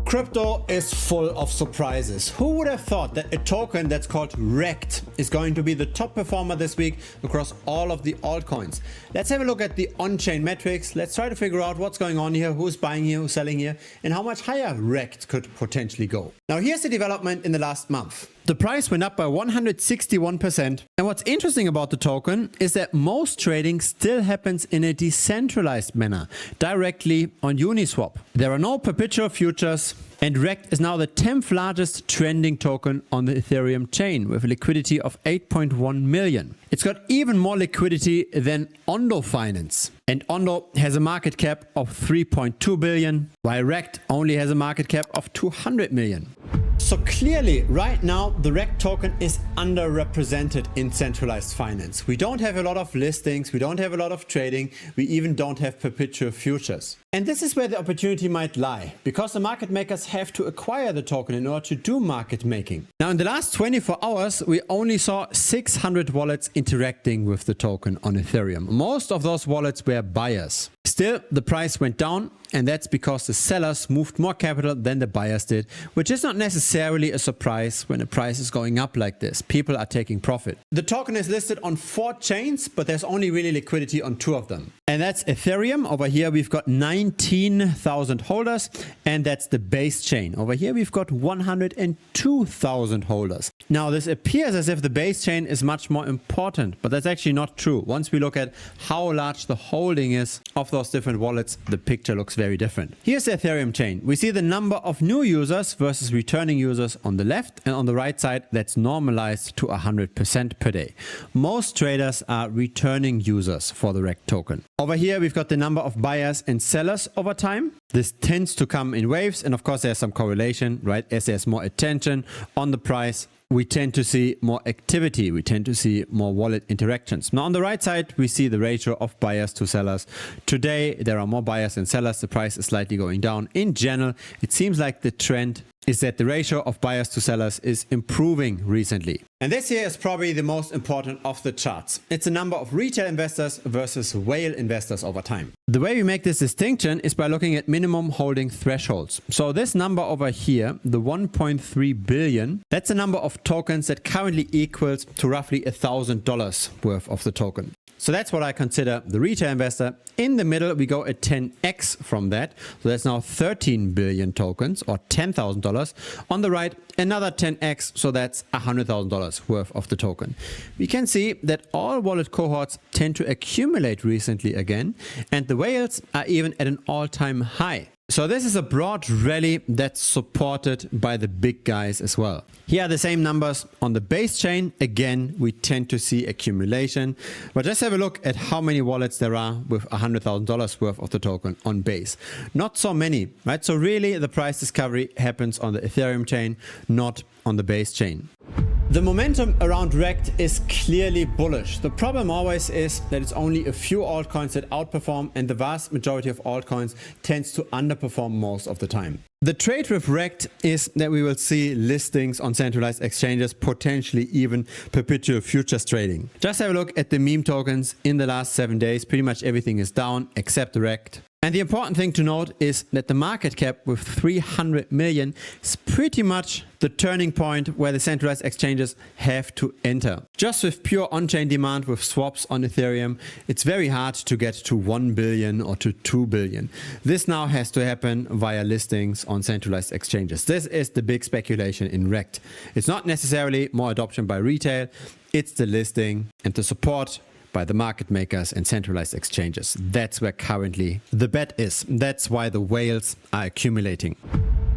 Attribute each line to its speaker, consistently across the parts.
Speaker 1: Crypto is full of surprises. Who would have thought that a token that's called Rekt is going to be the top performer this week across all of the altcoins? Let's have a look at the on-chain metrics. Let's try to figure out what's going on here, who's buying here, who's selling here, and how much higher Rekt could potentially go. Now here's the development in the last month. The price went up by 161%. And what's interesting about the token is that most trading still happens in a decentralized manner, directly on Uniswap. There are no perpetual futures, and Rekt is now the 10th largest trending token on the Ethereum chain with a liquidity of 8.1 million. It's got even more liquidity than Ondo Finance. And Ondo has a market cap of 3.2 billion, while Rekt only has a market cap of 200 million. So clearly, right now, the Rekt token is underrepresented in centralized finance. We don't have a lot of listings, we don't have a lot of trading, we even don't have perpetual futures. And this is where the opportunity might lie, because the market makers have to acquire the token in order to do market making. Now, in the last 24 hours, we only saw 600 wallets interacting with the token on Ethereum. Most of those wallets were buyers. Still, the price went down, and that's because the sellers moved more capital than the buyers did, which is not necessarily a surprise when the price is going up like this. People are taking profit. The token is listed on 4 chains, but there's only really liquidity on 2 of them. And that's Ethereum. Over here, we've got 19,000 holders, and that's the base chain. Over here, we've got 102,000 holders. Now, this appears as if the base chain is much more important, but that's actually not true. Once we look at how large the holding is of those different wallets, the picture looks very different. Here's the Ethereum chain. We see the number of new users versus returning users on the left, and on the right side, that's normalized to 100% per day. Most traders are returning users for the Rekt token. Over here, we've got the number of buyers and sellers over time. This tends to come in waves, and of course, there's some correlation, right? As there's more attention on the price, we tend to see more activity. We tend to see more wallet interactions. Now on the right side, we see the ratio of buyers to sellers. Today, there are more buyers than sellers. The price is slightly going down. In general, it seems like the trend is that the ratio of buyers to sellers is improving recently. And this here is probably the most important of the charts. It's the number of retail investors versus whale investors over time. The way we make this distinction is by looking at minimum holding thresholds. So this number over here, the 1.3 billion, that's the number of tokens that currently equals to roughly $1,000 worth of the token. So that's what I consider the retail investor. In the middle, we go a 10x from that. So that's now 13 billion tokens or $10,000. On the right, another 10x. So that's $100,000 worth of the token. We can see that all wallet cohorts tend to accumulate recently again, and the whales are even at an all-time high. So this is a broad rally that's supported by the big guys as well. Here are the same numbers on the base chain. Again, we tend to see accumulation, but let's have a look at how many wallets there are with $100,000 worth of the token on base. Not so many, right? So really the price discovery happens on the Ethereum chain, not on the base chain. The momentum around Rekt is clearly bullish. The problem always is that it's only a few altcoins that outperform, and the vast majority of altcoins tends to underperform most of the time. The trade with Rekt is that we will see listings on centralized exchanges, potentially even perpetual futures trading. Just have a look at the meme tokens in the last 7 days. Pretty much everything is down except Rekt. And the important thing to note is that the market cap with 300 million is pretty much the turning point where the centralized exchanges have to enter. Just with pure on-chain demand with swaps on Ethereum, it's very hard to get to 1 billion or to 2 billion. This now has to happen via listings on centralized exchanges. This is the big speculation in Rekt. It's not necessarily more adoption by retail, it's the listing and the support by the market makers and centralized exchanges. That's where currently the bet is. That's why the whales are accumulating.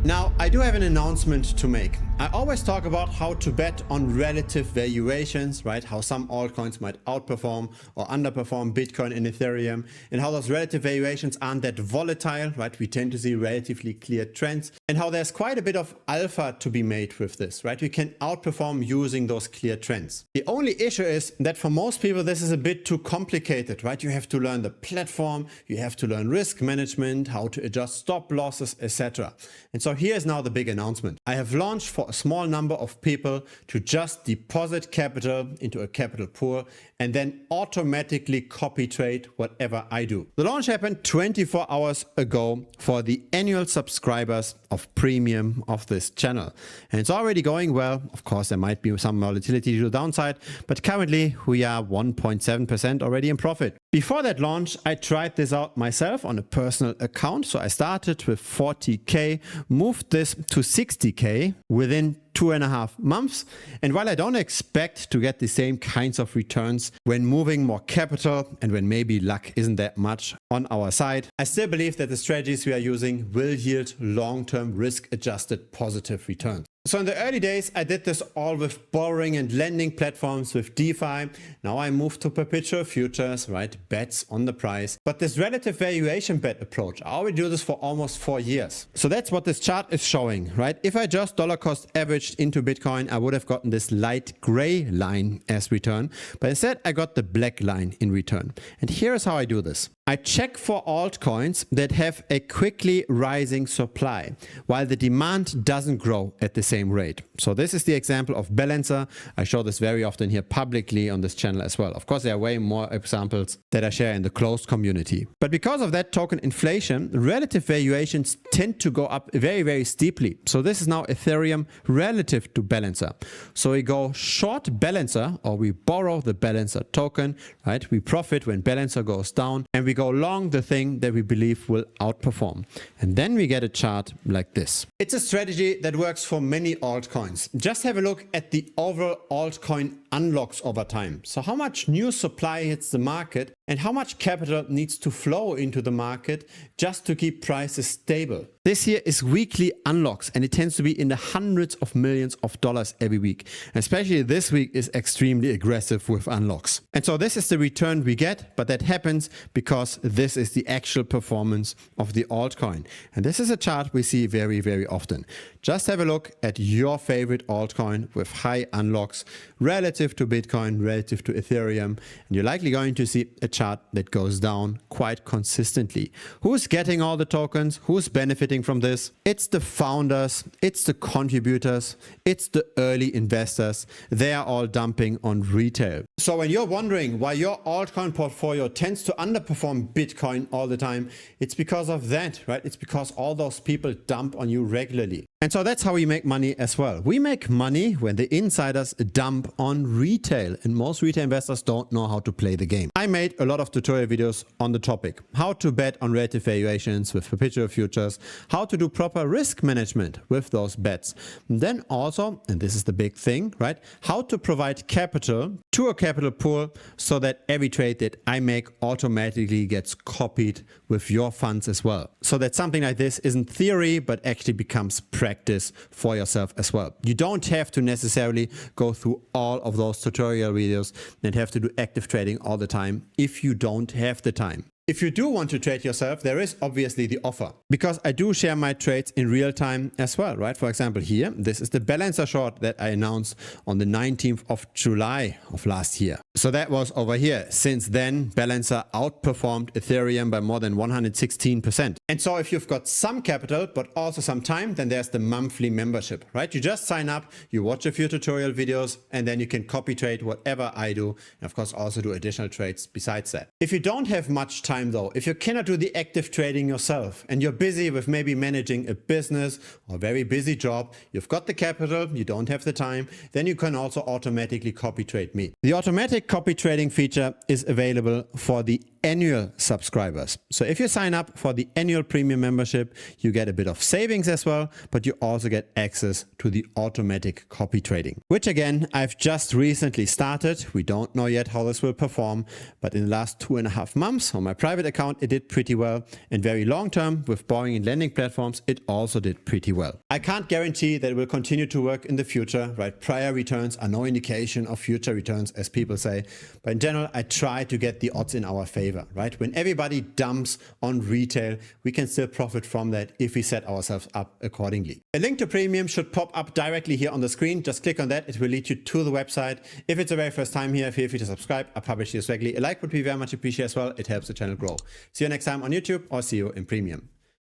Speaker 1: Now, I do have an announcement to make. I always talk about how to bet on relative valuations, right? How some altcoins might outperform or underperform Bitcoin and Ethereum, and how those relative valuations aren't that volatile, right? We tend to see relatively clear trends, and how there's quite a bit of alpha to be made with this, right? We can outperform using those clear trends. The only issue is that for most people, this is a bit too complicated, right? You have to learn the platform, you have to learn risk management, how to adjust stop losses, etc. And so here's now the big announcement. I have launched for a small number of people to just deposit capital into a capital pool and then automatically copy trade whatever I do. The launch happened 24 hours ago for the annual subscribers of premium of this channel. And it's already going well. Of course, there might be some volatility to the downside, but currently we are 1.7% already in profit. Before that launch, I tried this out myself on a personal account. So I started with 40K, moved this to 60K within 2.5 months. And while I don't expect to get the same kinds of returns when moving more capital and when maybe luck isn't that much on our side, I still believe that the strategies we are using will yield long-term risk-adjusted positive returns. So in the early days, I did this all with borrowing and lending platforms with DeFi. Now I moved to perpetual futures, right? Bets on the price. But this relative valuation bet approach, I already do this for almost 4 years. So that's what this chart is showing, right? If I just dollar cost averaged into Bitcoin, I would have gotten this light gray line as return. But instead, I got the black line in return. And here's how I do this. I check for altcoins that have a quickly rising supply, while the demand doesn't grow at the same rate. So this is the example of Balancer. I show this very often here publicly on this channel as well. Of course, there are way more examples that I share in the closed community. But because of that token inflation, relative valuations tend to go up very, very steeply. So this is now Ethereum relative to Balancer. So we go short Balancer, or we borrow the Balancer token, right? We profit when Balancer goes down, and we go long the thing that we believe will outperform. And then we get a chart like this. It's a strategy that works for many altcoins. Just have a look at the overall altcoin unlocks over time. So how much new supply hits the market and how much capital needs to flow into the market just to keep prices stable. This here is weekly unlocks, and it tends to be in the hundreds of millions of dollars every week. Especially this week is extremely aggressive with unlocks. And so this is the return we get, but that happens because this is the actual performance of the altcoin. And this is a chart we see very, very often. Just have a look at your favorite altcoin with high unlocks relative to Bitcoin, relative to Ethereum, and you're likely going to see a chart that goes down quite consistently. Who's getting all the tokens? Who's benefiting from this? It's the founders, it's the contributors, it's the early investors. They are all dumping on retail. So when you're wondering why your altcoin portfolio tends to underperform Bitcoin all the time, it's because of that, right? It's because all those people dump on you regularly. And so that's how we make money as well. We make money when the insiders dump on retail, and most retail investors don't know how to play the game. I made a lot of tutorial videos on the topic, how to bet on relative valuations with perpetual futures, how to do proper risk management with those bets. And then also, and this is the big thing, right? How to provide capital to a capital pool so that every trade that I make automatically gets copied with your funds as well. So that something like this isn't theory, but actually becomes practice for yourself as well. You don't have to necessarily go through all of those tutorial videos and have to do active trading all the time if you don't have the time. If you do want to trade yourself, there is obviously the offer, because I do share my trades in real time as well, right? For example, here, this is the Balancer short that I announced on the 19th of July of last year. So that was over here. Since then, Balancer outperformed Ethereum by more than 116%. And so if you've got some capital, but also some time, then there's the monthly membership, right? You just sign up, you watch a few tutorial videos, and then you can copy trade whatever I do. And of course, also do additional trades besides that. If you don't have much time though, if you cannot do the active trading yourself and you're busy with maybe managing a business or a very busy job, you've got the capital, you don't have the time, then you can also automatically copy trade me. The automatic copy trading feature is available for the annual subscribers. So if you sign up for the annual premium membership, you get a bit of savings as well, but you also get access to the automatic copy trading, which again, I've just recently started. We don't know yet how this will perform, but in the last 2.5 months on my private account, it did pretty well. And very long term with borrowing and lending platforms, it also did pretty well. I can't guarantee that it will continue to work in the future, right? Prior returns are no indication of future returns, as people say. But in general, I try to get the odds in our favor. Right? When everybody dumps on retail, we can still profit from that if we set ourselves up accordingly. A link to premium should pop up directly here on the screen. Just click on that. It will lead you to the website. If it's the very first time here, feel free to subscribe. I publish this regularly. A like would be very much appreciated as well. It helps the channel grow. See you next time on YouTube, or see you in premium.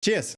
Speaker 1: Cheers.